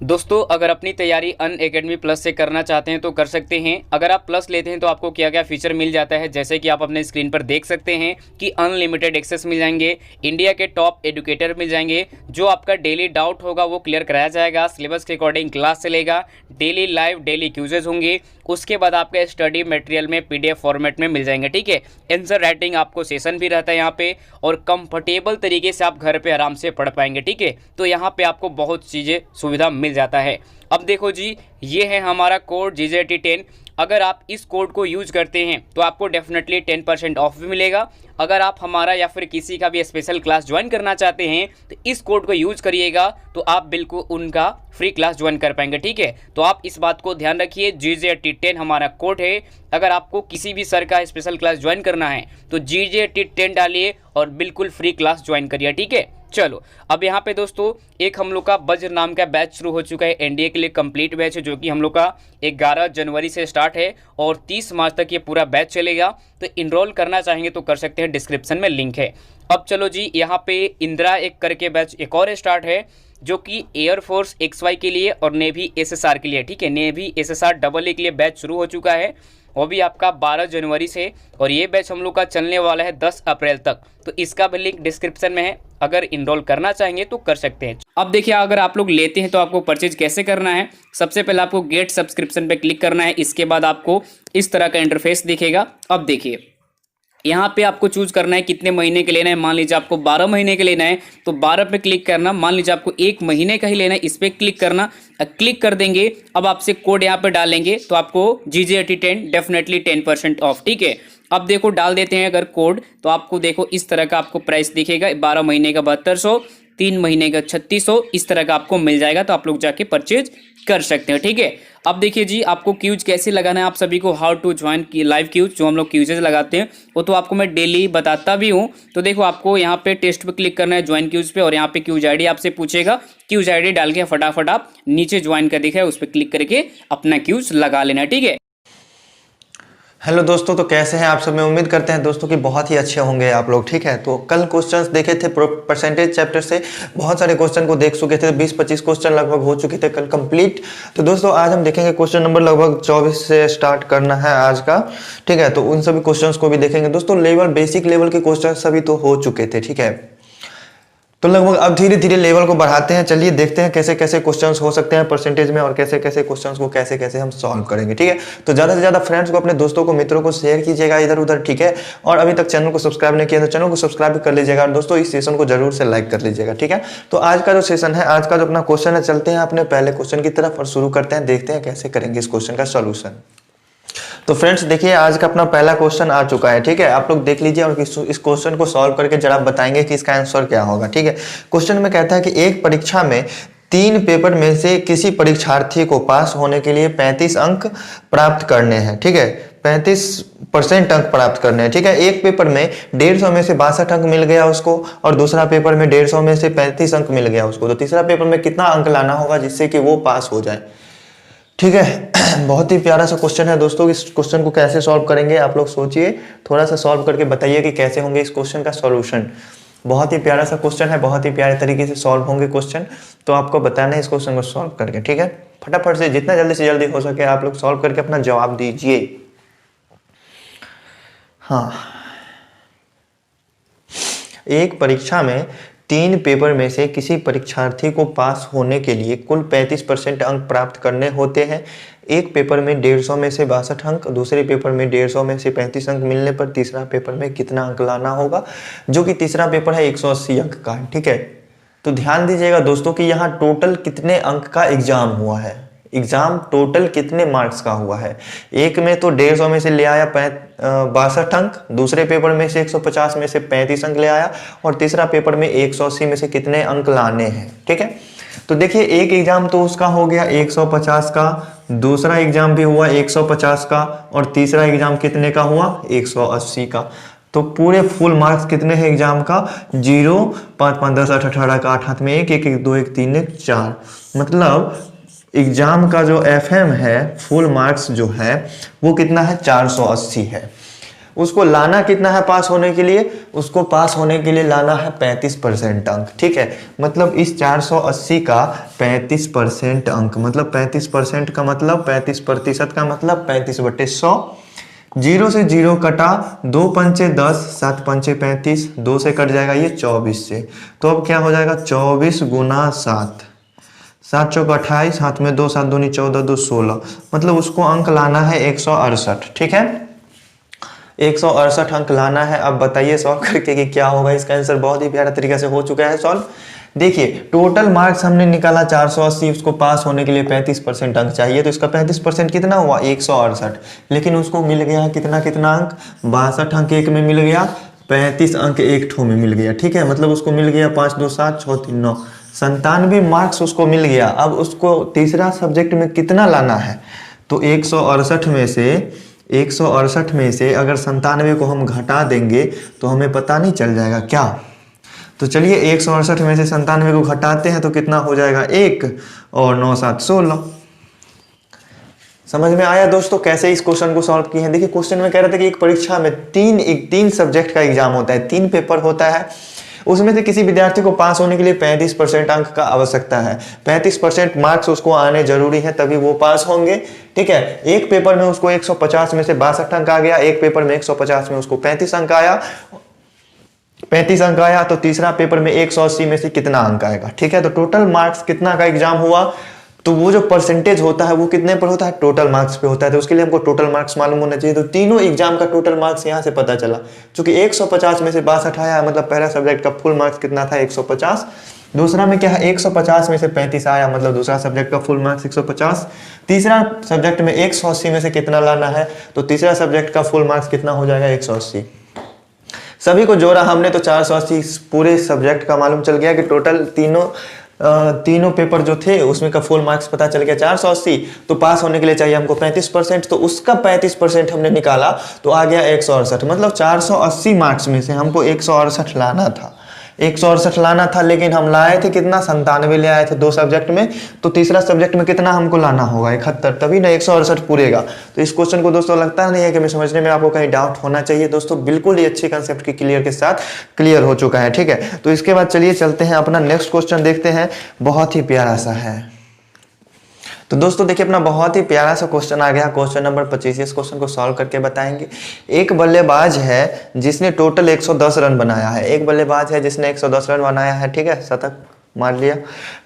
दोस्तों अगर अपनी तैयारी अनअकैडमी प्लस से करना चाहते हैं तो कर सकते हैं। अगर आप प्लस लेते हैं तो आपको क्या क्या फीचर मिल जाता है, जैसे कि आप अपने स्क्रीन पर देख सकते हैं कि अनलिमिटेड एक्सेस मिल जाएंगे, इंडिया के टॉप एजुकेटर मिल जाएंगे, जो आपका डेली डाउट होगा वो क्लियर कराया जाएगा, सिलेबस के अकॉर्डिंग क्लास चलेगा, डेली लाइव डेली क्यूजेज होंगे, उसके बाद आपका स्टडी मटेरियल में पीडीएफ फॉर्मेट में मिल जाएंगे। ठीक है, आंसर राइटिंग आपको सेशन भी रहता है यहाँ पे, और कंफर्टेबल तरीके से आप घर पे आराम से पढ़ पाएंगे। ठीक है, तो यहाँ पे आपको बहुत चीज़ें सुविधा मिल जाता है। अब देखो जी, ये है हमारा कोड GJT10। अगर आप इस कोड को यूज करते हैं तो आपको डेफिनेटली 10% ऑफ भी मिलेगा। अगर आप हमारा या फिर किसी का भी स्पेशल क्लास ज्वाइन करना चाहते हैं तो इस कोड को यूज करिएगा, तो आप बिल्कुल उनका फ्री क्लास ज्वाइन कर पाएंगे। ठीक है, तो आप इस बात को ध्यान रखिए, GJT10 हमारा कोड है। अगर आपको किसी भी सर का स्पेशल क्लास ज्वाइन करना है तो GJT10 डालिए और बिल्कुल फ्री क्लास ज्वाइन करिए। ठीक है, चलो अब यहाँ पे दोस्तों एक हम लोग का वज्र नाम का बैच शुरू हो चुका है, एनडीए के लिए कंप्लीट बैच है, जो कि हम लोग का 11 जनवरी से स्टार्ट है और 30 मार्च तक ये पूरा बैच चलेगा। तो इनरोल करना चाहेंगे तो कर सकते हैं, डिस्क्रिप्शन में लिंक है। अब चलो जी, यहाँ पे इंदिरा एक करके बैच एक और स्टार्ट है, जो कि एयरफोर्स XY के लिए और नेवी SSR के लिए। ठीक है, नेवी SSR AA के लिए बैच शुरू हो चुका है, वो भी आपका 12 जनवरी से, और ये बैच हम लोग का चलने वाला है 10 अप्रैल तक। तो इसका भी लिंक डिस्क्रिप्शन में है, अगर इनरोल करना चाहेंगे तो कर सकते हैं। अब देखिए, अगर आप लोग लेते हैं तो आपको परचेज कैसे करना है। सबसे पहले आपको गेट सब्सक्रिप्शन पे क्लिक करना है, इसके बाद आपको इस तरह का इंटरफेस दिखेगा। अब देखिए, यहाँ पे आपको चूज करना है कितने महीने के लेना है। मान लीजिए आपको 12 महीने के लेना है तो 12 पे क्लिक करना। मान लीजिए आपको 1 महीने का ही लेना है, इस पर क्लिक करना। क्लिक कर देंगे, अब आपसे कोड यहाँ पे डालेंगे तो आपको GJT10 डेफिनेटली 10% ऑफ। ठीक है, अब देखो डाल देते हैं अगर कोड, तो आपको देखो इस तरह का आपको प्राइस दिखेगा, 12 महीने का 7200, 3 महीने का 3600, इस तरह का आपको मिल जाएगा। तो आप लोग जाके परचेज कर सकते हैं। ठीक है, अब देखिए जी, आपको क्यूज कैसे लगाना है, आप सभी को हाउ टू ज्वाइन की लाइव क्यूज, जो हम लोग क्यूजेज लगाते हैं वो तो आपको मैं डेली बताता भी हूँ। तो देखो, आपको यहाँ पे टेस्ट पे क्लिक करना है, ज्वाइन क्यूज पे, और यहाँ पे क्यूज आईडी आपसे पूछेगा, क्यूज आईडी डाल के फटाफट आप नीचे ज्वाइन का दिखा है उस पर क्लिक करके अपना क्यूज लगा लेना। ठीक है, हेलो दोस्तों, तो कैसे हैं आप सब। मैं उम्मीद करते हैं दोस्तों कि बहुत ही अच्छे होंगे आप लोग। ठीक है, तो कल क्वेश्चंस देखे थे परसेंटेज चैप्टर से, बहुत सारे क्वेश्चन को देख चुके थे, 20-25 क्वेश्चन लगभग हो चुके थे कल कंप्लीट। तो दोस्तों आज हम देखेंगे क्वेश्चन नंबर लगभग 24 से स्टार्ट करना है आज का। ठीक है, तो उन सभी क्वेश्चंस को भी देखेंगे दोस्तों। बेसिक लेवल के क्वेश्चन सभी तो हो चुके थे। ठीक है, तो लगभग अब धीरे धीरे लेवल को बढ़ाते हैं। चलिए देखते हैं कैसे कैसे क्वेश्चंस हो सकते हैं परसेंटेज में, और कैसे कैसे क्वेश्चंस को कैसे कैसे हम सॉल्व करेंगे। ठीक है, तो ज़्यादा से ज़्यादा फ्रेंड्स को, अपने दोस्तों को, मित्रों को शेयर कीजिएगा इधर उधर। ठीक है, और अभी तक चैनल को सब्सक्राइब नहीं किया तो चैनल को सब्सक्राइब भी कर लीजिएगा, और दोस्तों इस सेशन को जरूर से लाइक कर लीजिएगा। ठीक है, तो आज का जो सेशन है, आज का जो अपना क्वेश्चन है, चलते हैं अपने पहले क्वेश्चन की तरफ और शुरू करते हैं, देखते हैं कैसे करेंगे इस क्वेश्चन का सोल्यूशन। तो फ्रेंड्स देखिए, आज का अपना पहला क्वेश्चन आ चुका है। ठीक है, आप लोग देख लीजिए और इस क्वेश्चन को सॉल्व करके जरा बताएंगे कि इसका आंसर क्या होगा। ठीक है, क्वेश्चन में कहता है कि एक परीक्षा में 3 पेपर में से किसी परीक्षार्थी को पास होने के लिए 35 अंक प्राप्त करने हैं। ठीक है, 35% अंक प्राप्त करने हैं। ठीक है, एक पेपर में 150 में से 62 अंक मिल गया उसको, और दूसरा पेपर में 150 में से 35 अंक मिल गया उसको, तो तीसरा पेपर में कितना अंक लाना होगा जिससे कि वो पास हो जाए। ठीक है, बहुत ही प्यारा सा क्वेश्चन है दोस्तों। इस क्वेश्चन को कैसे सॉल्व करेंगे आप लोग सोचिए, थोड़ा सा सॉल्व करके बताइए कि कैसे होंगे इस क्वेश्चन का सॉल्यूशन। बहुत ही प्यारा सा क्वेश्चन है, बहुत ही प्यारे तरीके से सॉल्व होंगे क्वेश्चन, तो आपको बताना है इस क्वेश्चन को सॉल्व करके। ठीक है, फटाफट से जितना जल्दी से जल्दी हो सके आप लोग सॉल्व करके अपना जवाब दीजिए। हाँ, एक परीक्षा में 3 पेपर में से किसी परीक्षार्थी को पास होने के लिए कुल 35% अंक प्राप्त करने होते हैं। एक पेपर में 150 में से 62 अंक, दूसरे पेपर में 150 में से 35 अंक मिलने पर तीसरा पेपर में कितना अंक लाना होगा, जो कि तीसरा पेपर है 180 अंक का। ठीक है, तो ध्यान दीजिएगा दोस्तों कि यहाँ टोटल कितने अंक का एग्जाम हुआ है, एग्जाम टोटल कितने मार्क्स का हुआ है। एक में तो 150 में से ले आया 62 अंक, दूसरे पेपर में से 150 में से 35 अंक ले आया, और तीसरा पेपर में 180 में से कितने अंक लाने हैं। ठीक है, तो देखिए एक एग्जाम तो उसका हो गया 150 का, दूसरा एग्जाम भी हुआ 150 का, और तीसरा एग्जाम कितने का हुआ 180 का। तो पूरे फुल मार्क्स कितने हैं एग्जाम का 0, 5, 5, 10, 8, 18 का 8 हाथ में 1, 1, 1, 2, 1, 3, 1, 4। मतलब एग्जाम का जो FM है फुल मार्क्स जो है वो कितना है 480 है। उसको लाना कितना है पास होने के लिए, उसको पास होने के लिए लाना है 35% अंक, ठीक है। मतलब इस 480 का 35% अंक, मतलब 35% का मतलब 35% का मतलब 35/100। 0 से 0 कटा, 2 पंचे 10, 7 पंचे 35, 2 से कट जाएगा ये 24 से। तो अब क्या हो जाएगा 24 गुना 7, 7 चौक 28, हाथ में 2, 7 दूनी 14, 2 16, मतलब उसको अंक लाना है 168, ठीक है। 168 अंक लाना है। अब बताइए सॉल्व करके कि क्या होगा इसका आंसर। बहुत ही प्यारा तरीके से हो चुका है सॉल्व। देखिए टोटल मार्क्स हमने निकाला 480, उसको पास होने के लिए 35% अंक चाहिए, तो इसका 35% कितना हुआ 168, लेकिन उसको मिल गया कितना कितना अंक 62 अंक एक में मिल गया, 35 अंक एक ठो में मिल गया, ठीक है। मतलब उसको मिल गया 5 2 7 6 3 9, 97 मार्क्स उसको मिल गया। अब उसको तीसरा सब्जेक्ट में कितना लाना है, तो 168 में से अगर 97 को हम घटा देंगे तो हमें पता नहीं चल जाएगा क्या। तो चलिए 168 में से 97 को घटाते हैं तो कितना हो जाएगा 1 और 9 7 16। समझ में आया दोस्तों कैसे इस क्वेश्चन को सॉल्व किए हैं। देखिए क्वेश्चन में कह रहे थे कि एक परीक्षा में तीन सब्जेक्ट का एग्जाम होता है, 3 पेपर होता है, उसमें से किसी विद्यार्थी को पास होने के लिए 35% अंक का आवश्यकता है। 35% मार्क्स उसको आने जरूरी है तभी वो पास होंगे, ठीक है। एक पेपर में उसको 150 में से 62 अंक आ गया, एक पेपर में 150 में उसको 35 अंक आया, 35 अंक आया, तो तीसरा पेपर में 180 में से कितना अंक आएगा, ठीक है। तो टोटल मार्क्स कितना का एग्जाम हुआ, तो वो जो परसेंटेज होता है वो कितने पर होता है, टोटल मार्क्स पे होता है। तो उसके लिए हमको टोटल मार्क्स मालूम होना चाहिए। तो तीनों एग्जाम का टोटल मार्क्स यहाँ से पता चला, क्योंकि 150 में से 62 आया, मतलब पहला सब्जेक्ट का फुल मार्क्स कितना था 150, दूसरा में क्या है 150 में से 35 आया, मतलब दूसरा सब्जेक्ट का फुल मार्क्स 150, तीसरा सब्जेक्ट में 180 में से कितना लाना है, तो तीसरा सब्जेक्ट का फुल मार्क्स कितना हो जाएगा 180। सभी को जोड़ा हमने तो 480 पूरे सब्जेक्ट का मालूम चल गया कि टोटल तीनों पेपर जो थे उसमें का फुल मार्क्स पता चल गया 480। तो पास होने के लिए चाहिए हमको 35%, तो उसका 35% हमने निकाला तो आ गया 168, मतलब 480 मार्क्स में से हमको 168 लाना था, 168 लाना था, लेकिन हम लाए थे कितना 97 ले आए थे 2 सब्जेक्ट में। तो तीसरा सब्जेक्ट में कितना हमको लाना होगा 71, तभी ना 168 पूरेगा। तो इस क्वेश्चन को दोस्तों लगता नहीं है कि मैं समझने में आपको कहीं डाउट होना चाहिए दोस्तों, बिल्कुल ही अच्छे कंसेप्ट की क्लियर के साथ क्लियर हो चुका है, ठीक है। तो इसके बाद चलिए चलते हैं अपना नेक्स्ट क्वेश्चन देखते हैं, बहुत ही प्यारा सा है। तो दोस्तों देखिए अपना बहुत ही प्यारा सा क्वेश्चन आ गया, क्वेश्चन नंबर 25। इस क्वेश्चन को सॉल्व करके बताएंगे। एक बल्लेबाज है जिसने टोटल 110 रन बनाया है, एक बल्लेबाज है जिसने 110 रन बनाया है, ठीक है, शतक मार लिया।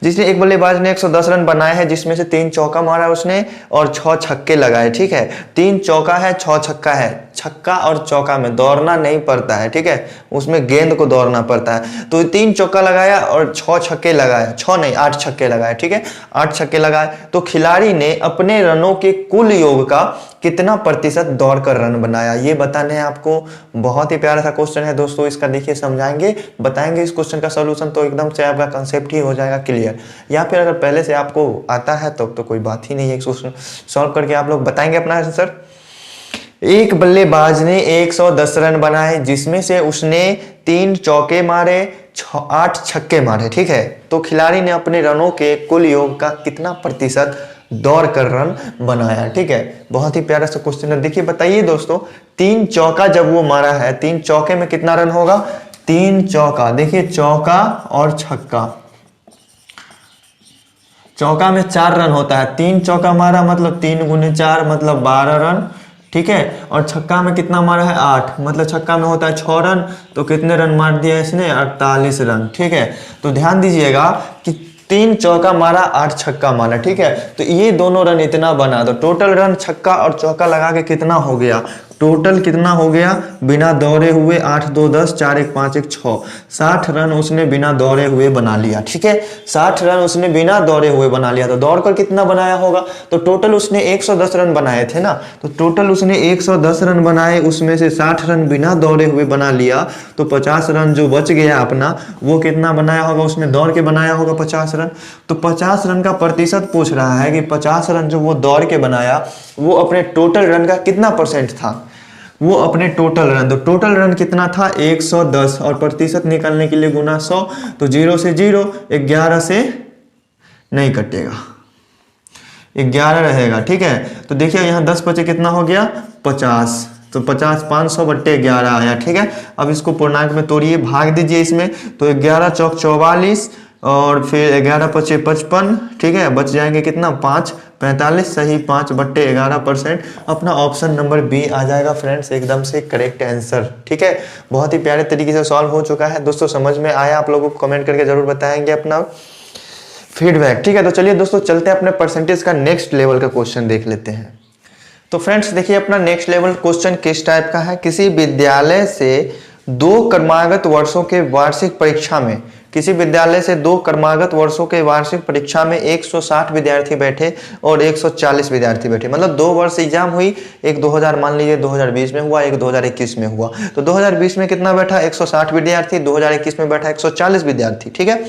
जिसने एक बल्लेबाज ने 110 रन बनाए हैं, जिसमें से 3 चौका मारा उसने और 6 छक्के लगाए, ठीक है। 3 चौका है 6 छक्का है, छक्का और चौका में दौड़ना नहीं पड़ता है, ठीक है, उसमें गेंद को दौड़ना पड़ता है। तो 3 चौका लगाया और 6 छक्के लगाए, 6 नहीं 8 छक्के लगाए, ठीक है, 8 छक्के लगाए। तो खिलाड़ी ने अपने रनों के कुल योग का कितना प्रतिशत दौड़कर रन बनाया, ये बताने हैं आपको। बहुत ही प्यारा सा क्वेश्चन है दोस्तों, इसका देखिए समझाएंगे बताएंगे इस क्वेश्चन का सॉल्यूशन, तो एकदम से आपका कंसेप्ट ही हो जाएगा क्लियर। या फिर अगर पहले से आपको आता है तो कोई बात ही नहीं है, क्वेश्चन सॉल्व करके आप लोग बताएंगे अपना आंसर। एक बल्लेबाज ने 110 रन बनाए, जिसमें से उसने 3 चौके मारे 8 छक्के मारे, ठीक है। तो खिलाड़ी ने अपने रनों के कुल योग का कितना प्रतिशत दौड़ कर रन बनाया, ठीक है। बहुत ही प्यारा सा क्वेश्चन है। देखिए बताइए दोस्तों, 3 चौका जब वो मारा है, 3 चौके में कितना रन होगा, 3 चौका, देखिए चौका और छक्का, चौका में 4 रन होता है, 3 चौका मारा मतलब 3 गुने 4 मतलब 12 रन, ठीक है। और छक्का में कितना मारा है 8, मतलब छक्का में होता है 6 रन, तो कितने रन मार दिया इसने 48 रन, ठीक है। तो ध्यान दीजिएगा कि 3 चौका मारा 8 छक्का मारा, ठीक है। तो ये दोनों रन इतना बना, तो टोटल रन छक्का और चौका लगा के कितना हो गया, टोटल कितना हो गया बिना दौड़े हुए 8 2 10 4 1 5 1 6, 60 रन उसने बिना दौड़े हुए बना लिया, ठीक है। 60 रन उसने बिना दौड़े हुए बना लिया। तो दौड़कर कितना बनाया होगा, तो टोटल उसने 110 रन बनाए थे ना, तो टोटल उसने 110 रन बनाए, उसमें से 60 रन बिना दौड़े हुए बना लिया, तो 50 रन जो बच गया अपना, वो कितना बनाया होगा, उसने दौड़ के बनाया होगा 50 रन। तो 50 रन का प्रतिशत पूछ रहा है कि 50 रन जो वो दौड़ के बनाया वो अपने टोटल रन का कितना परसेंट था, वो अपने टोटल रन, तो टोटल रन कितना था 110, और प्रतिशत निकालने के लिए गुना 100, तो 0 से 0, 11 से नहीं कटेगा, 11 रहेगा, ठीक है। तो देखिए यहाँ 10 बचे कितना हो गया 50, तो 50 500/11 आया। ठीक है, अब इसको पूर्णांक में तोड़िए, भाग दीजिए इसमें, तो 11 चौक 44 और फिर 11 पचे 55। ठीक है, बच जाएंगे कितना 5 45, सही 5/11%। अपना ऑप्शन नंबर बी आ जाएगा फ्रेंड्स, एकदम से करेक्ट आंसर। ठीक है, बहुत ही प्यारे तरीके से सॉल्व हो चुका है दोस्तों, समझ में आया आप लोगों को कमेंट करके जरूर बताएंगे अपना फीडबैक। ठीक है, तो चलिए दोस्तों चलते हैं अपने परसेंटेज का नेक्स्ट लेवल का क्वेश्चन देख लेते हैं। तो फ्रेंड्स देखिए अपना नेक्स्ट लेवल क्वेश्चन किस टाइप का है। किसी विद्यालय से 2 क्रमागत वर्षों के वार्षिक परीक्षा में, किसी विद्यालय से 2 क्रमागत वर्षों के वार्षिक परीक्षा में 160 विद्यार्थी बैठे और 140 विद्यार्थी बैठे, मतलब 2 वर्ष एग्जाम हुई, एक 2000 मान लीजिए 2020 में हुआ, एक 2021 में हुआ। तो 2020 में कितना बैठा 160 विद्यार्थी, 2021 में बैठा 140 विद्यार्थी। ठीक है,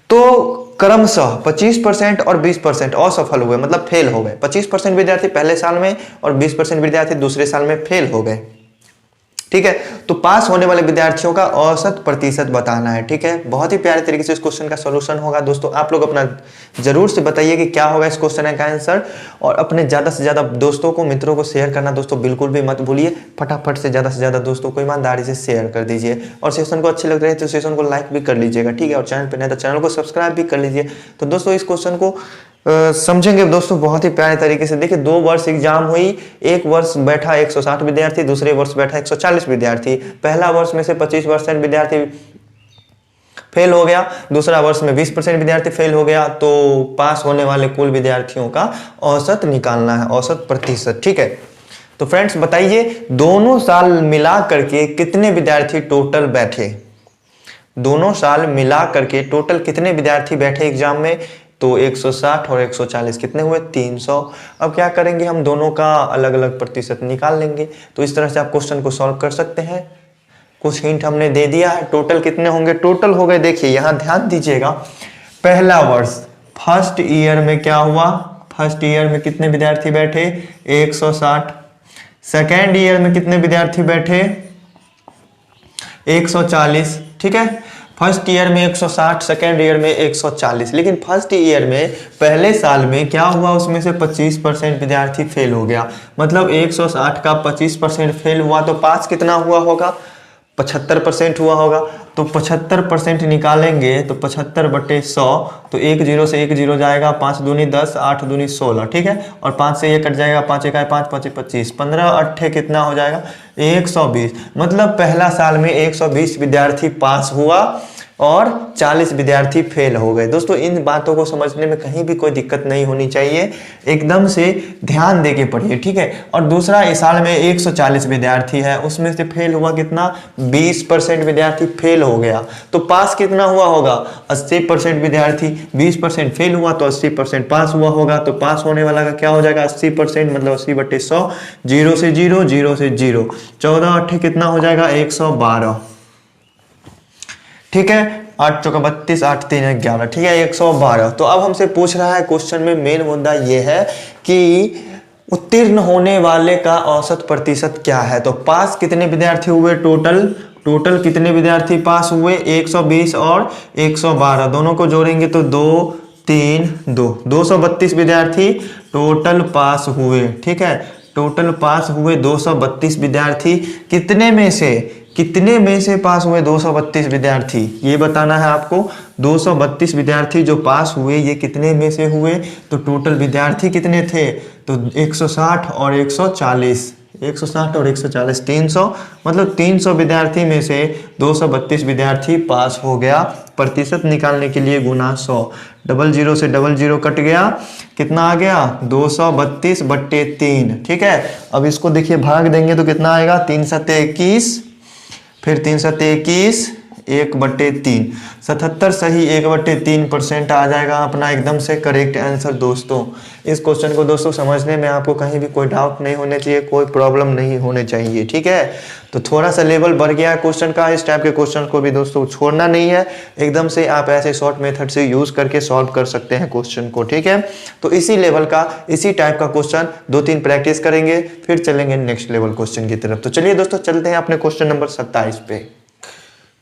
तो क्रमशः 25% और 20% असफल हुए, मतलब फेल हो गए। 25% विद्यार्थी पहले साल में और 20% विद्यार्थी दूसरे साल में फेल हो गए। ठीक है, तो पास होने वाले विद्यार्थियों का औसत प्रतिशत बताना है। ठीक है, बहुत ही प्यारे तरीके से इस क्वेश्चन का सॉल्यूशन होगा दोस्तों। आप लोग अपना जरूर से बताइए कि क्या होगा इस क्वेश्चन का आंसर, और अपने ज्यादा से ज्यादा दोस्तों को, मित्रों को शेयर करना दोस्तों बिल्कुल भी मत भूलिए। फटाफट से ज्यादा दोस्तों को ईमानदारी से शेयर कर दीजिए, और सेशन को अच्छे लग रहे हैं तो सेशन को लाइक भी कर लीजिएगा। ठीक है, और चैनल पर नहीं तो चैनल को सब्सक्राइब भी कर लीजिए। तो दोस्तों इस क्वेश्चन को समझेंगे दोस्तों बहुत ही प्यारे तरीके से। देखिए 2 वर्ष एग्जाम हुई, एक वर्ष बैठा 160 विद्यार्थी, दूसरे वर्ष बैठा 140 विद्यार्थी। पहला वर्ष में से 25% विद्यार्थी फेल हो गया, दूसरा वर्ष में 20% विद्यार्थी फेल हो गया। तो पास होने वाले कुल विद्यार्थियों का औसत निकालना है, औसत प्रतिशत। ठीक है, तो फ्रेंड्स बताइए दोनों साल मिला करके कितने विद्यार्थी टोटल बैठे, दोनों साल मिला करके टोटल कितने विद्यार्थी बैठे एग्जाम में। तो 160 और 140 कितने हुए 300। अब क्या करेंगे हम दोनों का अलग अलग प्रतिशत निकाल लेंगे। तो इस तरह से आप क्वेश्चन को सॉल्व कर सकते हैं। कुछ हिंट हमने दे दिया है। टोटल कितने होंगे, टोटल हो गए, देखिए यहां ध्यान दीजिएगा, पहला वर्ष फर्स्ट ईयर में क्या हुआ, फर्स्ट ईयर में कितने विद्यार्थी बैठे 160। सेकेंड ईयर में कितने विद्यार्थी बैठे 140। ठीक है, फर्स्ट ईयर में 160, सेकेंड ईयर में 140। लेकिन फर्स्ट ईयर में पहले साल में क्या हुआ, उसमें से 25% विद्यार्थी फेल हो गया, मतलब 160 का 25% फेल हुआ, तो पास कितना हुआ होगा 75% हुआ होगा। तो 75% निकालेंगे तो 75/100, तो 1 0 से 1 0 जाएगा, 5 दूनी 10, 8 दूनी 16। ठीक है, और 5 से ये कट जाएगा, 5 1 5 5 25, 15 8 कितना हो जाएगा 120। मतलब पहला साल में 120 विद्यार्थी पास हुआ और 40 विद्यार्थी फेल हो गए। दोस्तों इन बातों को समझने में कहीं भी कोई दिक्कत नहीं होनी चाहिए, एकदम से ध्यान दे के पढ़िए। ठीक है, और दूसरा इस साल में 140 विद्यार्थी है, उसमें से फेल हुआ कितना 20% विद्यार्थी फेल हो गया। तो पास कितना हुआ होगा 80% विद्यार्थी, 20% फेल हुआ तो 80% पास हुआ होगा। तो पास होने वाला का क्या हो जाएगा 80%, मतलब 80/100, 0 से 0, 0 से 0, 14 8 कितना हो जाएगा 112। ठीक है, 8 चौका 32, 8 3 11। ठीक है, 112। तो अब हमसे पूछ रहा है क्वेश्चन में मेन मुद्दा ये है कि उत्तीर्ण होने वाले का औसत प्रतिशत क्या है। तो पास कितने विद्यार्थी हुए टोटल कितने विद्यार्थी पास हुए 120 और 112, दोनों को जोड़ेंगे तो 2 3 2, 232 विद्यार्थी टोटल पास हुए। ठीक है, टोटल पास हुए 232 विद्यार्थी। कितने में से पास हुए 232 विद्यार्थी, ये बताना है आपको। 232 विद्यार्थी जो पास हुए ये कितने में से हुए, तो टोटल विद्यार्थी कितने थे, तो 160 और 140, 160 और 140 300, मतलब 300 विद्यार्थी में से 232 विद्यार्थी पास हो गया। प्रतिशत निकालने के लिए गुना 100, 00 से 00 कट गया, कितना आ गया 232/3। ठीक है, अब इसको देखिए भाग देंगे तो कितना आएगा 3 7 21, फिर 3 7 21, 1/3, 77 सही 1/3% आ जाएगा अपना एकदम से करेक्ट आंसर। दोस्तों इस क्वेश्चन को दोस्तों समझने में आपको कहीं भी कोई डाउट नहीं होने चाहिए, कोई प्रॉब्लम नहीं होने चाहिए। ठीक है, तो थोड़ा सा लेवल बढ़ गया है क्वेश्चन का, इस टाइप के क्वेश्चन को भी दोस्तों छोड़ना नहीं है, एकदम से आप ऐसे शॉर्ट मेथड से यूज करके सॉल्व कर सकते हैं क्वेश्चन को। ठीक है, तो इसी लेवल का, इसी टाइप का क्वेश्चन 2-3 प्रैक्टिस करेंगे, फिर चलेंगे नेक्स्ट लेवल क्वेश्चन की तरफ। तो चलिए दोस्तों चलते हैं अपने क्वेश्चन नंबर 27 पे।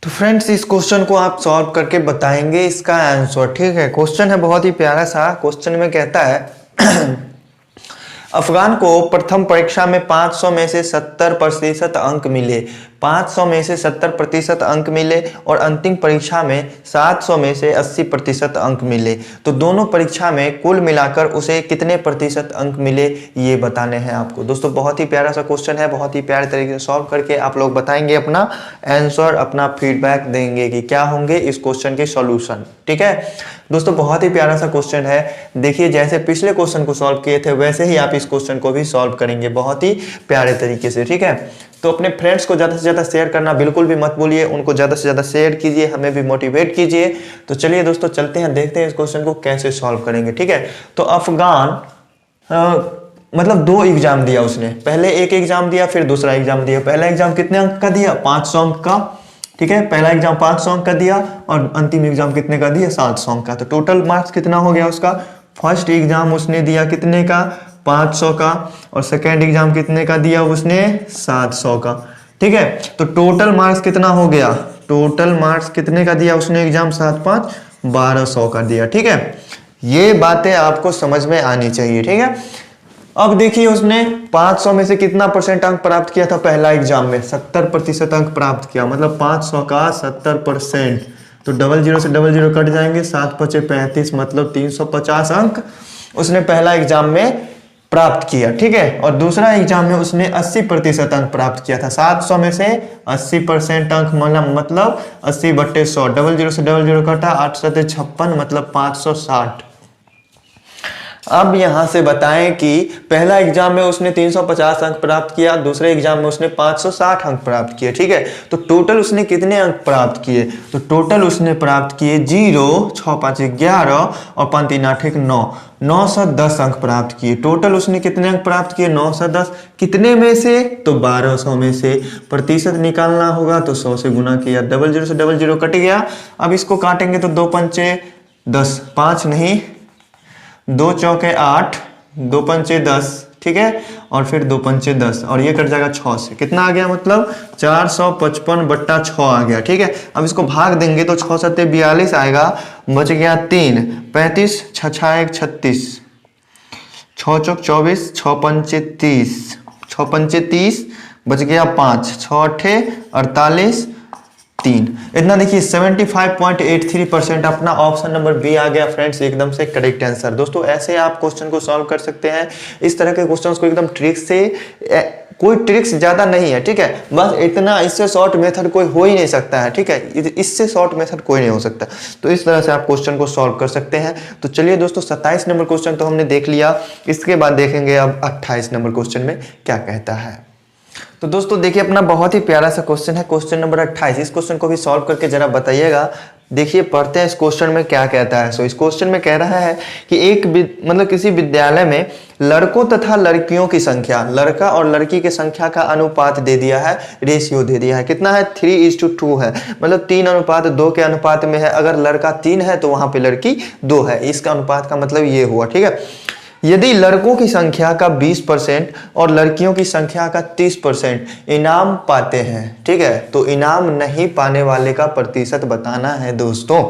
तो फ्रेंड्स इस क्वेश्चन को आप सॉल्व करके बताएंगे इसका आंसर। ठीक है, क्वेश्चन है बहुत ही प्यारा सा। क्वेश्चन में कहता है अफगान को प्रथम परीक्षा में 500 में से 70% अंक मिले। 500 में से 70% अंक मिले और अंतिम परीक्षा में 700 में से 80% अंक मिले। तो दोनों परीक्षा में कुल मिलाकर उसे कितने प्रतिशत अंक मिले ये बताने हैं आपको। दोस्तों बहुत ही प्यारा सा क्वेश्चन है, बहुत ही प्यारे तरीके से सॉल्व करके आप लोग बताएंगे अपना आंसर, अपना फीडबैक देंगे कि क्या होंगे इस क्वेश्चन के सॉल्यूशन। ठीक है दोस्तों, बहुत ही प्यारा सा क्वेश्चन है। देखिए जैसे पिछले क्वेश्चन को सॉल्व किए थे वैसे ही आप इस क्वेश्चन को भी सॉल्व करेंगे बहुत ही प्यारे तरीके से। ठीक है, तो अपने फ्रेंड्स को ज़्यादा से ज़्यादा शेयर करना बिल्कुल भी मत भूलिए, उनको ज़्यादा से ज़्यादा शेयर कीजिए, हमें भी मोटिवेट कीजिए। तो चलिए दोस्तों चलते हैं, देखते हैं इस क्वेश्चन को कैसे सॉल्व करेंगे। ठीक है, तो अफगान मतलब 2 एग्जाम दिया उसने, पहले एक एग्जाम दिया फिर दूसरा एग्जाम दिया। पहला एग्जाम कितने अंक का दिया? 500 अंक का। ठीक है, पहला एग्जाम 500 अंक का दिया और अंतिम एग्जाम कितने का दिया? 700 अंक का। तो टोटल मार्क्स कितना हो गया उसका? फर्स्ट एग्जाम उसने दिया कितने का? 500 का, और सेकेंड एग्जाम कितने का दिया उसने? 700 का। ठीक है, तो टोटल मार्क्स कितना हो गया? टोटल मार्क्स कितने का दिया उसने एग्जाम? 7 5 1200 का दिया। ठीक है, ये बातें आपको समझ में आनी चाहिए। ठीक है, अब देखिए उसने 500 में से कितना परसेंट अंक प्राप्त किया था? पहला एग्जाम में 70% अंक प्राप्त किया, मतलब 500 का 70%। तो 00 से 00 कट जाएंगे, 7 5 35, मतलब 350 अंक उसने पहला एग्जाम में प्राप्त किया। ठीक है, और दूसरा एग्जाम में उसने 80% अंक प्राप्त किया था। 700 में से 80% अंक मतलब 80/100, 00 से 00 कटा, 8 7 56, मतलब 560। अब यहां से बताएं कि पहला एग्जाम में उसने 350 अंक प्राप्त किया, दूसरे एग्जाम में उसने 560 अंक प्राप्त किए। ठीक है, तो टोटल उसने कितने अंक प्राप्त किए? तो टोटल उसने प्राप्त किए 0 6 5 11 और 5 3 8 1 9, 910 अंक प्राप्त किए। टोटल उसने कितने अंक प्राप्त किए? 910। कितने में से? तो 1200 में से। प्रतिशत निकालना होगा तो 100 से गुना किया, 00 से 00 कट गया। अब इसको काटेंगे तो 2 5 10, 5 नहीं 2 चौके 8, 2 पंचे 10। ठीक है, और फिर 2 पंचे 10, और ये कट जाएगा 6 से। कितना आ गया? मतलब 455/6 आ गया। ठीक है, अब इसको भाग देंगे तो 6 7 42 आएगा, बच गया 3, 35 6 6 1 36, 6 चौक 24, 6 पंचे 30, 6 पंचे 30, बच गया 5, 6 8 48 3। इतना देखिए 75.83% अपना ऑप्शन नंबर बी आ गया फ्रेंड्स, एकदम से करेक्ट आंसर। दोस्तों ऐसे आप क्वेश्चन को सॉल्व कर सकते हैं। इस तरह के क्वेश्चंस को एकदम ट्रिक से, कोई ट्रिक्स ज्यादा नहीं है। ठीक है, बस इतना, इससे शॉर्ट मेथड कोई हो ही नहीं सकता है। ठीक है, इससे शॉर्ट मेथड कोई नहीं हो सकता। तो इस तरह से आप क्वेश्चन को सॉल्व कर सकते हैं। तो चलिए दोस्तों 27 नंबर क्वेश्चन तो हमने देख लिया, इसके बाद देखेंगे अब 28 नंबर क्वेश्चन में क्या कहता है। तो दोस्तों देखिए अपना बहुत ही प्यारा सा क्वेश्चन है, क्वेश्चन नंबर 28। इस क्वेश्चन को भी सॉल्व करके जरा बताइएगा। देखिए पढ़ते हैं इस क्वेश्चन में क्या कहता है। सो इस क्वेश्चन में कह रहा है कि मतलब किसी विद्यालय में लड़कों तथा लड़कियों की संख्या, लड़का और लड़की की संख्या का अनुपात दे दिया है, रेशियो दे दिया है। कितना है? 3:2 है, मतलब 3:2 के अनुपात में है। अगर लड़का 3 है तो वहां पे लड़की 2 है। इसका अनुपात का मतलब ये हुआ। ठीक है, यदि लड़कों की संख्या का 20% और लड़कियों की संख्या का 30% इनाम पाते हैं, ठीक है, तो इनाम नहीं पाने वाले का प्रतिशत बताना है दोस्तों।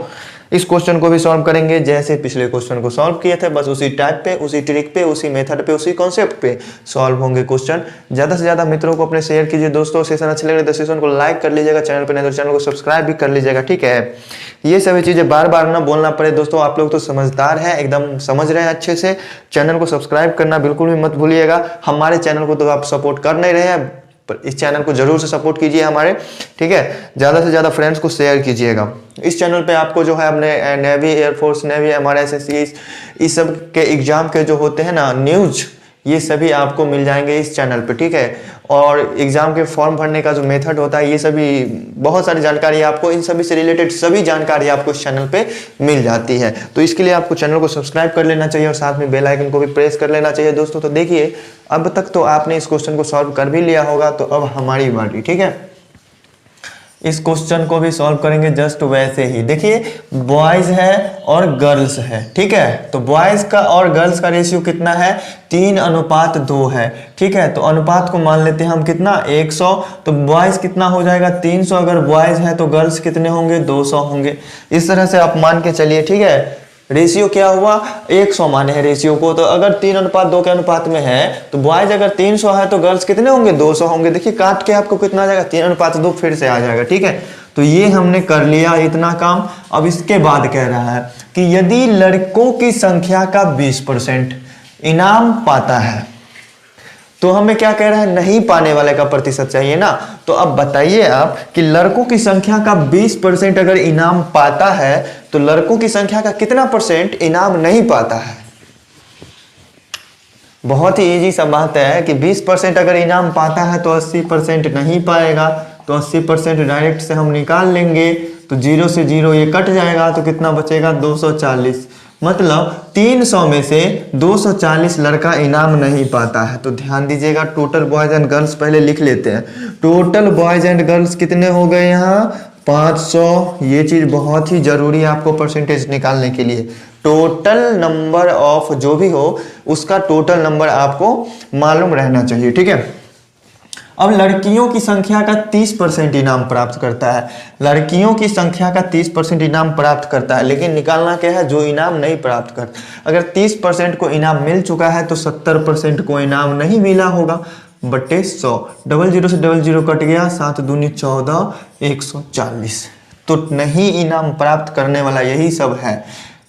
इस क्वेश्चन को भी सॉल्व करेंगे जैसे पिछले क्वेश्चन को सॉल्व किए थे, बस उसी टाइप पे, उसी ट्रिक पे, उसी मेथड पे, उसी कॉन्सेप्ट पे सॉल्व होंगे क्वेश्चन। ज्यादा से ज्यादा मित्रों को अपने शेयर कीजिए दोस्तों। सेशन अच्छे लगे तो सेशन को लाइक कर लीजिएगा, चैनल पे नहीं तो चैनल को सब्सक्राइब भी कर लीजिएगा। ठीक है, ये सभी चीजें बार बार ना बोलना पड़े दोस्तों, आप लोग तो समझदार हैं, एकदम समझ रहे हैं अच्छे से। चैनल को सब्सक्राइब करना बिल्कुल भी मत भूलिएगा। हमारे चैनल को तो आप सपोर्ट कर नहीं रहे हैं, पर इस चैनल को जरूर से सपोर्ट कीजिए हमारे। ठीक है, ज़्यादा से ज़्यादा फ्रेंड्स को शेयर कीजिएगा। इस चैनल पे आपको जो है अपने नेवी, एयरफोर्स, नेवी, MRSSC, इस सब के एग्जाम के जो होते हैं ना न्यूज, ये सभी आपको मिल जाएंगे इस चैनल पे। ठीक है, और एग्जाम के फॉर्म भरने का जो मेथड होता है, ये सभी बहुत सारी जानकारी आपको, इन सभी से रिलेटेड सभी जानकारी आपको इस चैनल पे मिल जाती है। तो इसके लिए आपको चैनल को सब्सक्राइब कर लेना चाहिए और साथ में बेल आइकन को भी प्रेस कर लेना चाहिए दोस्तों। तो देखिए अब तक तो आपने इस क्वेश्चन को सॉल्व कर भी लिया होगा, तो अब हमारी बारी। ठीक है, इस क्वेश्चन को भी सॉल्व करेंगे जस्ट वैसे ही। देखिए बॉयज है और गर्ल्स है। ठीक है, तो बॉयज का और गर्ल्स का रेशियो कितना है? 3:2 है। ठीक है, तो अनुपात को मान लेते हैं हम कितना? 100। तो बॉयज कितना हो जाएगा? 300 अगर बॉयज है, तो गर्ल्स कितने होंगे? 200 होंगे। इस तरह से आप मान के चलिए। ठीक है, रेशियो क्या हुआ, 100 माने हैं रेशियो को। तो अगर 3:2 के अनुपात में है तो बॉयज अगर 300 है तो गर्ल्स कितने होंगे, 200 होंगे। देखिए काट के आपको कितना आ जाएगा, 3:2 फिर से आ जाएगा। ठीक है, तो ये हमने कर लिया इतना काम। अब इसके बाद कह रहा है कि यदि लड़कों की संख्या का 20% इनाम पाता है, तो हमें क्या कह रहा है, नहीं पाने वाले का प्रतिशत चाहिए ना। तो अब बताइए आप कि लड़कों की संख्या का 20% अगर इनाम पाता है तो लड़कों की संख्या का कितना परसेंट इनाम नहीं पाता है। बहुत ही इजी सा बात है कि 20% अगर इनाम पाता है तो 80% नहीं पाएगा। तो 80% डायरेक्ट से हम निकाल लेंगे, तो 0 से 0 ये कट जाएगा, तो कितना बचेगा, 240। मतलब 300 में से 240 लड़का इनाम नहीं पाता है। तो ध्यान दीजिएगा, टोटल बॉयज एंड गर्ल्स पहले लिख लेते हैं। टोटल बॉयज एंड गर्ल्स कितने हो गए यहाँ, 500। ये चीज बहुत ही जरूरी है आपको परसेंटेज निकालने के लिए। टोटल नंबर ऑफ जो भी हो उसका टोटल नंबर आपको मालूम रहना चाहिए। ठीक है, अब लड़कियों की संख्या का 30% इनाम प्राप्त करता है। लड़कियों की संख्या का 30% इनाम प्राप्त करता है, लेकिन निकालना क्या है, जो इनाम नहीं प्राप्त करता। अगर 30% को इनाम मिल चुका है तो 70% को इनाम नहीं मिला होगा, बटे 100। 00 से 00 कट गया, 7 दूनी 14, 140। तो नहीं इनाम प्राप्त करने वाला यही सब है,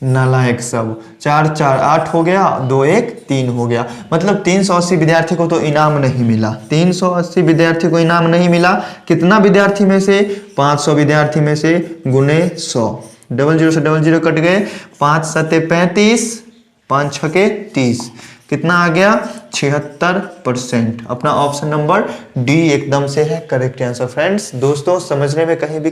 नालायक सब। 4 4 8 हो गया, 2 1 3 हो गया। मतलब 380 विद्यार्थी को तो इनाम नहीं मिला। 380 विद्यार्थी को इनाम नहीं मिला। कितना विद्यार्थी में से, 500 विद्यार्थी में से गुने 100। 00 से 00 कट गए, 5 7 35, 5 6 30, कितना आ गया, 76%। अपना ऑप्शन नंबर डी एकदम से है करेक्ट आंसर। फ्रेंड्स, दोस्तों समझने में कहीं भी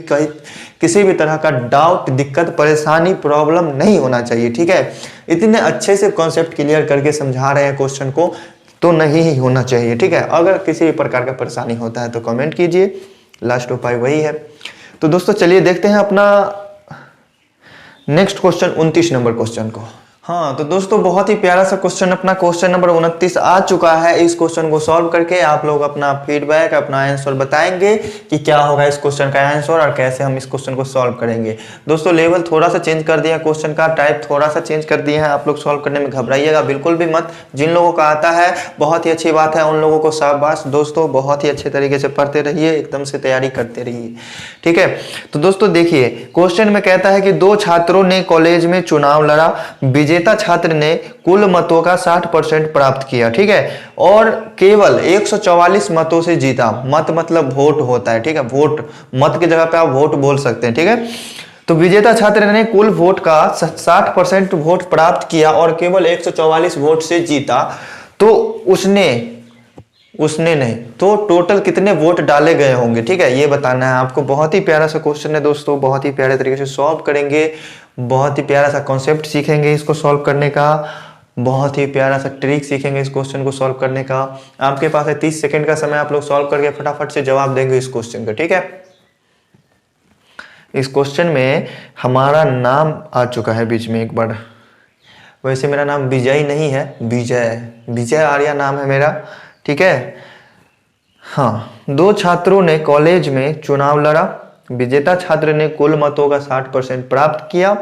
किसी भी तरह का डाउट, दिक्कत, परेशानी, प्रॉब्लम नहीं होना चाहिए। ठीक है, इतने अच्छे से कॉन्सेप्ट क्लियर करके समझा रहे हैं क्वेश्चन को, तो नहीं ही होना चाहिए। ठीक है, अगर किसी भी प्रकार का परेशानी होता है तो कमेंट कीजिए, लास्ट उपाय वही है। तो दोस्तों चलिए देखते हैं अपना नेक्स्ट क्वेश्चन, 29 नंबर क्वेश्चन को। हाँ तो दोस्तों बहुत ही प्यारा सा क्वेश्चन, अपना क्वेश्चन नंबर 29 आ चुका है। इस क्वेश्चन को सॉल्व करके आप लोग अपना फीडबैक, अपना आंसर बताएंगे कि क्या होगा इस क्वेश्चन का आंसर और कैसे हम इस क्वेश्चन को सॉल्व करेंगे। दोस्तों लेवल थोड़ा सा चेंज कर दिया, क्वेश्चन का टाइप थोड़ा सा चेंज कर दिया है। आप लोग सॉल्व करने में घबराइएगा बिल्कुल भी मत। जिन लोगों का आता है बहुत ही अच्छी बात है, उन लोगों को शाबाश दोस्तों, बहुत ही अच्छे तरीके से पढ़ते रहिए, एकदम से तैयारी करते रहिए। ठीक है, तो दोस्तों देखिए क्वेश्चन में कहता है कि 2 छात्रों ने कॉलेज में चुनाव लड़ा, विजेता छात्र ने कुल मतों का 60% प्राप्त किया। ठीक है, और केवल 144 मतों से जीता। मत मतलब वोट होता है। ठीक है, वोट, मत की जगह पे आप वोट बोल सकते हैं। ठीक है, तो विजेता छात्र ने कुल वोट का 60% वोट प्राप्त किया और केवल 144 वोट से जीता। तो उसने नहीं, तो टोटल कितने वोट डाले गए होंगे। ठीक है, ये बताना है आपको। बहुत ही प्यारा सा क्वेश्चन है दोस्तों, बहुत ही प्यारे तरीके से सॉल्व करेंगे, बहुत ही प्यारा सा कॉन्सेप्ट सीखेंगे इसको सॉल्व करने का, बहुत ही प्यारा सा ट्रिक सीखेंगे इस क्वेश्चन को सॉल्व करने का। आपके पास है 30 सेकंड का समय, आप लोग सॉल्व करके फटाफट से जवाब देंगे इस क्वेश्चन का। ठीक है, इस क्वेश्चन में हमारा नाम आ चुका है बीच में एक बार। वैसे मेरा नाम विजय नहीं है, विजय आर्या नाम है मेरा। ठीक है, हाँ, 2 छात्रों ने कॉलेज में चुनाव लड़ा, विजेता छात्र ने कुल मतों का 60% प्राप्त किया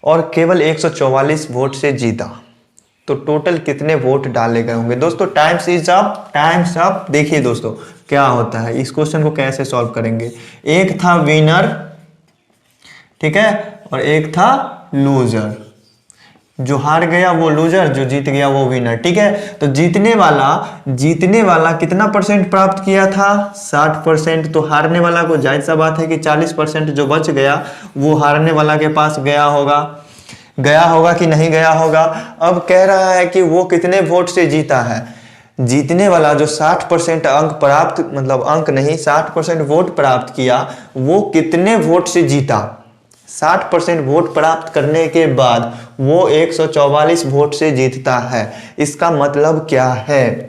और केवल 144 वोट से जीता। तो टोटल कितने वोट डाले गए होंगे। दोस्तों times is up, times up. देखिए दोस्तों क्या होता है, इस क्वेश्चन को कैसे सॉल्व करेंगे। एक था विनर, ठीक है, और एक था लूजर। जो हार गया वो लूजर, जो जीत गया वो विनर। ठीक है, तो जीतने वाला कितना परसेंट प्राप्त किया था, 60%। तो हारने वाला को जायज सा बात है कि 40% जो बच गया वो हारने वाला के पास गया होगा कि नहीं गया होगा। अब कह रहा है कि वो कितने वोट से जीता है। जीतने वाला जो 60% अंक प्राप्त, मतलब अंक नहीं, 60% वोट प्राप्त किया, वो कितने वोट से जीता। 60% वोट प्राप्त करने के बाद वो 144 वोट से जीतता है। इसका मतलब क्या है,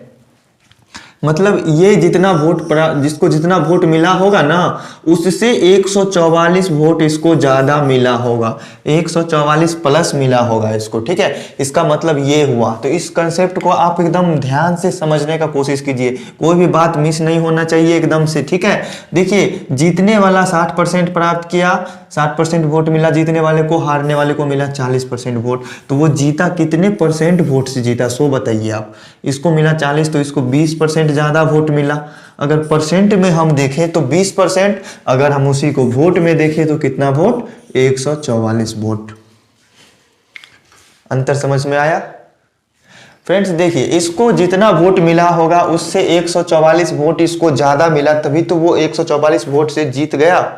मतलब ये जितना वोट जिसको जितना वोट मिला होगा ना, उससे 144 वोट इसको ज्यादा मिला होगा, 144 प्लस मिला होगा इसको। ठीक है, इसका मतलब ये हुआ। तो इस कंसेप्ट को आप एकदम ध्यान से समझने का कोशिश कीजिए, कोई भी बात मिस नहीं होना चाहिए एकदम से। ठीक है, देखिए जीतने वाला 60% प्राप्त किया, 60% वोट मिला जीतने वाले को, हारने वाले को मिला 40% वोट। तो वो जीता कितने परसेंट वोट से जीता, सो बताइए आप। इसको मिला 40 तो इसको 20% ज़्यादा वोट मिला। अगर परसेंट में हम देखें तो 20%, अगर हम उसी को वोट में देखें तो कितना वोट, 144 वोट। अंतर समझ में आया फ्रेंड्स? देखिए, इसको जितना वोट मिला होगा उससे 144 वोट इसको ज्यादा मिला, तभी तो वो 144 वोट से जीत गया।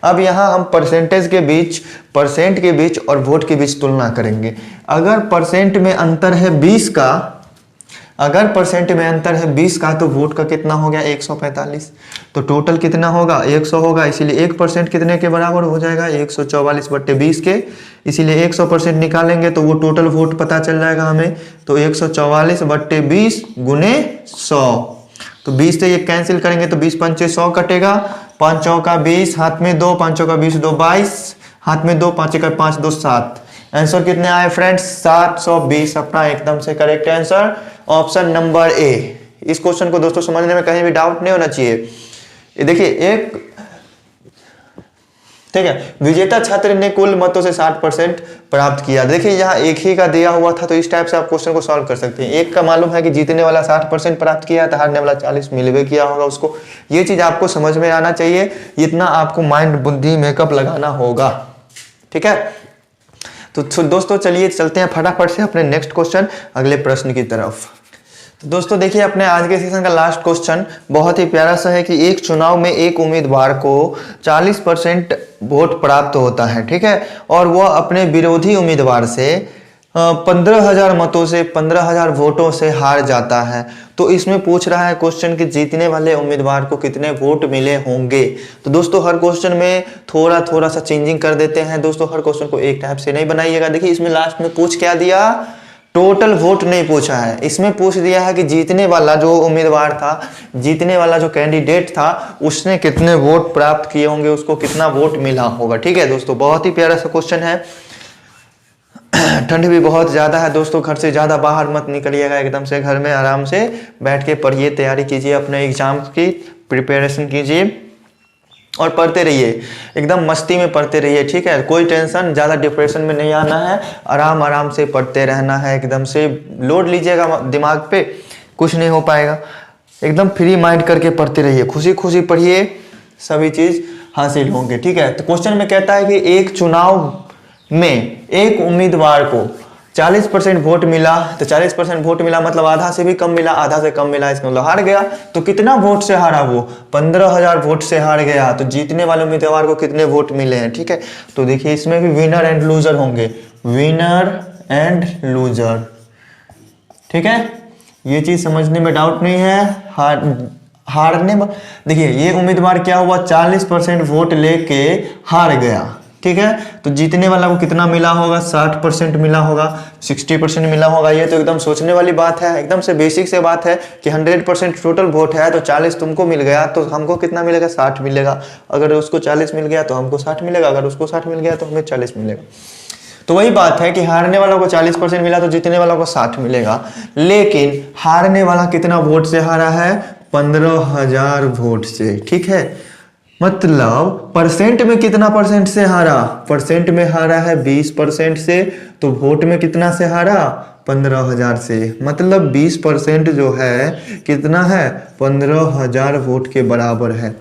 अब यहां हम परसेंटेज के बीच, परसेंट के बीच और वोट के बीच तुलना करेंगे। अगर परसेंट में अंतर है 20 का, अगर परसेंट में अंतर है 20 का, तो वोट का कितना हो गया, 145। तो टोटल कितना होगा, 100 होगा। इसीलिए 1% कितने के बराबर हो जाएगा, 144/20 के। इसीलिए 100% निकालेंगे तो वो टोटल वोट पता चल जाएगा हमें। तो 144/20 गुने 100। तो 20 से ये कैंसिल करेंगे तो 20 पंचे 100 कटेगा, 5 चौका 20, हाथ में 2, 5 चौका 20, 2 22, हाथ में 2, 5 1 5, 2 7। आंसर कितने आए फ्रेंड्स, 720 अपना एकदम से correct answer, option number A. इस क्वेश्चन को दोस्तों समझने में कहीं भी डाउट नहीं होना चाहिए। ये देखिए, एक ठीक है, विजेता छात्र ने कुल मतों से 60% प्राप्त किया। देखिए यहाँ एक ही का दिया हुआ था, तो इस टाइप से आप क्वेश्चन को सॉल्व कर सकते हैं। एक का मालूम है कि जीतने वाला 60% प्राप्त किया तो हारने वाला 40 मिलवे किया होगा उसको। ये चीज आपको समझ में आना चाहिए, इतना आपको माइंड बुद्धि मेकअप लगाना होगा। ठीक है, तो दोस्तों चलिए चलते हैं फटाफट से अपने नेक्स्ट क्वेश्चन, अगले प्रश्न की तरफ। तो दोस्तों देखिए, अपने आज के सेशन का लास्ट क्वेश्चन बहुत ही प्यारा सा है कि एक चुनाव में एक उम्मीदवार को 40% वोट प्राप्त होता है, ठीक है, और वह अपने विरोधी उम्मीदवार से 15,000 मतों से, 15,000 वोटों से हार जाता है। तो इसमें पूछ रहा है क्वेश्चन कि जीतने वाले उम्मीदवार को कितने वोट मिले होंगे। तो दोस्तों हर क्वेश्चन में थोड़ा थोड़ा सा चेंजिंग कर देते हैं दोस्तों, हर क्वेश्चन को एक टाइप से नहीं बनाइएगा। देखिए इसमें लास्ट में पूछ क्या दिया, टोटल वोट नहीं पूछा है, इसमें पूछ दिया है कि जीतने वाला जो उम्मीदवार था, जीतने वाला जो कैंडिडेट था, उसने कितने वोट प्राप्त किए होंगे, उसको कितना वोट मिला होगा। ठीक है दोस्तों, बहुत ही प्यारा सा क्वेश्चन है। ठंड भी बहुत ज़्यादा है दोस्तों, घर से ज़्यादा बाहर मत निकलिएगा, एकदम से घर में आराम से बैठ के पढ़िए, तैयारी कीजिए, अपने एग्जाम की प्रिपरेशन कीजिए और पढ़ते रहिए, एकदम मस्ती में पढ़ते रहिए। ठीक है, कोई टेंशन, ज़्यादा डिप्रेशन में नहीं आना है, आराम आराम से पढ़ते रहना है। एकदम से लोड लीजिएगा दिमाग पे, कुछ नहीं हो पाएगा। एकदम फ्री माइंड करके पढ़ते रहिए, खुशी खुशी पढ़िए, सभी चीज़ हासिल होंगे। ठीक है, तो क्वेश्चन में कहता है कि एक चुनाव में एक उम्मीदवार को 40% वोट मिला, तो 40% वोट मिला मतलब आधा से भी कम मिला, आधा से कम मिला, इसका मतलब हार गया। तो कितना वोट से हारा वो, 15,000 वोट से हार गया। तो जीतने वाले उम्मीदवार को कितने वोट मिले हैं। ठीक है, तो देखिए इसमें भी विनर एंड लूजर होंगे, विनर एंड लूजर। ठीक है, ये चीज समझने में डाउट नहीं है। हारने में देखिए ये उम्मीदवार क्या हुआ, 40% वोट लेके हार गया। ठीक है, तो जीतने वाला को कितना मिला होगा, 60% मिला होगा, 60% मिला होगा। ये तो एकदम सोचने वाली बात है, एकदम से बेसिक से बात है कि 100% टोटल वोट है, तो 40 तुमको मिल गया तो हमको कितना मिलेगा, 60 मिलेगा। अगर उसको 40 मिल गया तो हमको 60 मिलेगा, अगर उसको 60 मिल गया तो हमें 40 मिलेगा। तो वही बात है कि हारने वालों को 40% मिला तो जीतने वालों को 60 मिलेगा। लेकिन हारने वाला कितना वोट से हारा है, 15,000 वोट से। ठीक है, मतलब परसेंट में कितना परसेंट से हारा, परसेंट में हारा है 20% से, तो वोट में कितना से हारा, 15,000 से। मतलब 20% जो है कितना है, 15,000 वोट के बराबर है।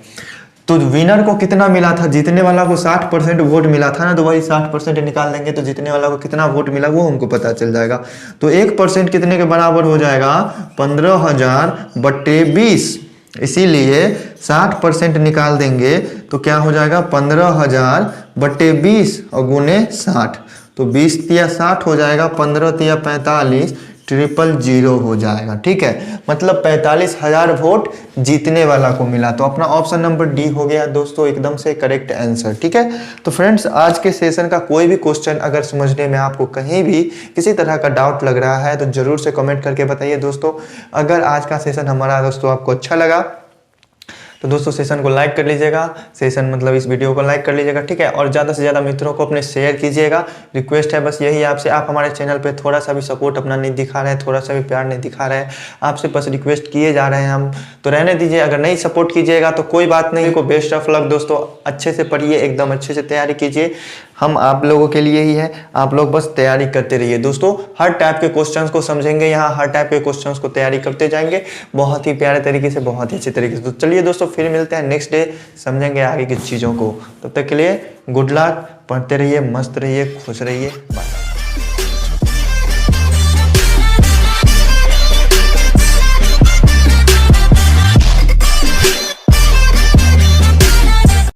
तो विनर को कितना मिला था, जीतने वाला को 60% वोट मिला था ना, तो वही 60% निकाल देंगे तो जीतने वाला को कितना वोट मिला वो हमको पता चल जाएगा। तो 1% कितने के बराबर हो जाएगा, 15,000/20। इसीलिए 60% निकाल देंगे तो क्या हो जाएगा, 15,000/20 और गुने 60। तो 20 तिया 60 हो जाएगा, 15 तिया 45, 000 हो जाएगा। ठीक है, मतलब 45,000 वोट जीतने वाला को मिला। तो अपना ऑप्शन नंबर डी हो गया दोस्तों एकदम से करेक्ट आंसर। ठीक है, तो फ्रेंड्स आज के सेशन का कोई भी क्वेश्चन अगर समझने में आपको कहीं भी किसी तरह का डाउट लग रहा है तो जरूर से कमेंट करके बताइए दोस्तों। अगर आज का सेशन हमारा दोस्तों आपको अच्छा लगा तो दोस्तों सेशन को लाइक कर लीजिएगा, सेशन मतलब इस वीडियो को लाइक कर लीजिएगा, ठीक है। और ज़्यादा से ज़्यादा मित्रों को अपने शेयर कीजिएगा। रिक्वेस्ट है बस यही आपसे, आप हमारे चैनल पे थोड़ा सा भी सपोर्ट अपना नहीं दिखा रहे हैं, थोड़ा सा भी प्यार नहीं दिखा रहे हैं, आपसे बस रिक्वेस्ट किए जा रहे हैं हम, तो रहने दीजिए। अगर नहीं सपोर्ट कीजिएगा तो कोई बात नहीं, को बेस्ट ऑफ लक दोस्तों। अच्छे से पढ़िए, एकदम अच्छे से तैयारी कीजिए, हम आप लोगों के लिए ही है, आप लोग बस तैयारी करते रहिए दोस्तों। हर टाइप के क्वेश्चंस को समझेंगे यहाँ, हर टाइप के क्वेश्चंस को तैयारी करते जाएंगे बहुत ही प्यारे तरीके से, बहुत ही अच्छे तरीके से। तो चलिए दोस्तों फिर मिलते हैं नेक्स्ट डे, समझेंगे आगे की चीज़ों को। तब तक के लिए गुड लक, पढ़ते रहिए, मस्त रहिए, खुश रहिए, बाय।